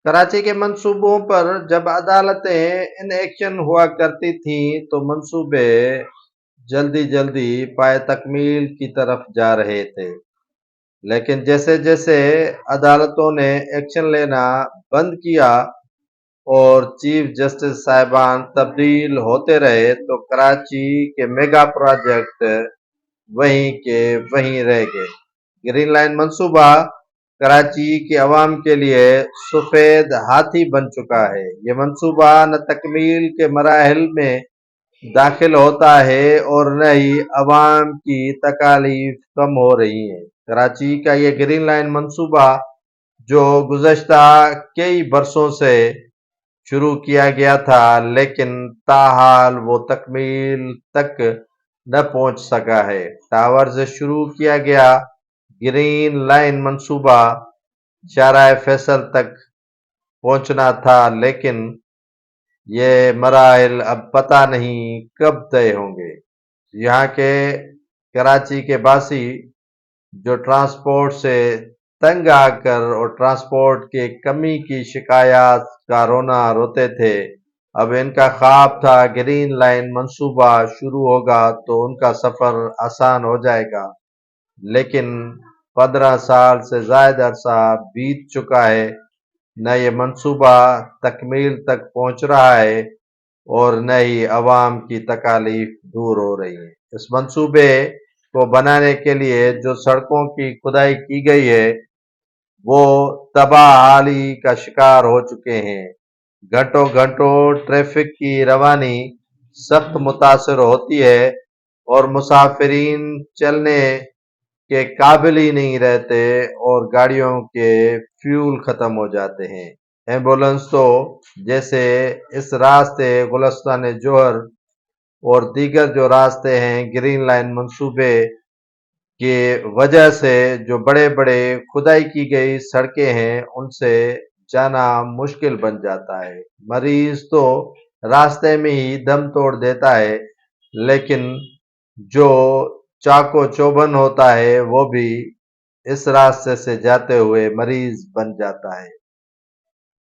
کراچی کے منصوبوں پر جب عدالتیں ان ایکشن ہوا کرتی تھیں تو منصوبے جلدی جلدی پائے تکمیل کی طرف جا رہے تھے، لیکن جیسے جیسے عدالتوں نے ایکشن لینا بند کیا اور چیف جسٹس صاحبان تبدیل ہوتے رہے تو کراچی کے میگا پروجیکٹ وہیں کے وہیں رہ گئے۔ گرین لائن منصوبہ کراچی کے عوام کے لیے سفید ہاتھی بن چکا ہے۔ یہ منصوبہ نہ تکمیل کے مراحل میں داخل ہوتا ہے اور نہ ہی عوام کی تکالیف کم ہو رہی ہیں۔ کراچی کا یہ گرین لائن منصوبہ جو گزشتہ کئی برسوں سے شروع کیا گیا تھا لیکن تاحال وہ تکمیل تک نہ پہنچ سکا ہے۔ ٹاور سے شروع کیا گیا گرین لائن منصوبہ شارع فیصل تک پہنچنا تھا، لیکن یہ مراحل اب پتہ نہیں کب طے ہوں گے۔ یہاں کے کراچی کے باسی جو ٹرانسپورٹ سے تنگ آ کر اور ٹرانسپورٹ کے کمی کی شکایات کا رونا روتے تھے، اب ان کا خواب تھا گرین لائن منصوبہ شروع ہوگا تو ان کا سفر آسان ہو جائے گا، لیکن 15 سال سے زائد عرصہ بیت چکا ہے، نہ یہ منصوبہ تکمیل تک پہنچ رہا ہے اور نہ ہی عوام کی تکالیف دور ہو رہی ہے۔ اس منصوبے کو بنانے کے لیے جو سڑکوں کی کھدائی کی گئی ہے وہ تباہ حالی کا شکار ہو چکے ہیں۔ گھنٹوں گھنٹوں ٹریفک کی روانی سخت متاثر ہوتی ہے اور مسافرین چلنے کے قابل ہی نہیں رہتے اور گاڑیوں کے فیول ختم ہو جاتے ہیں۔ ایمبولنس تو جیسے اس راستے گلستان جوہر اور دیگر جو راستے ہیں گرین لائن منصوبے کی وجہ سے جو بڑے بڑے کھدائی کی گئی سڑکیں ہیں ان سے جانا مشکل بن جاتا ہے۔ مریض تو راستے میں ہی دم توڑ دیتا ہے، لیکن جو چاقو چوبند ہوتا ہے وہ بھی اس راستے سے جاتے ہوئے مریض بن جاتا ہے۔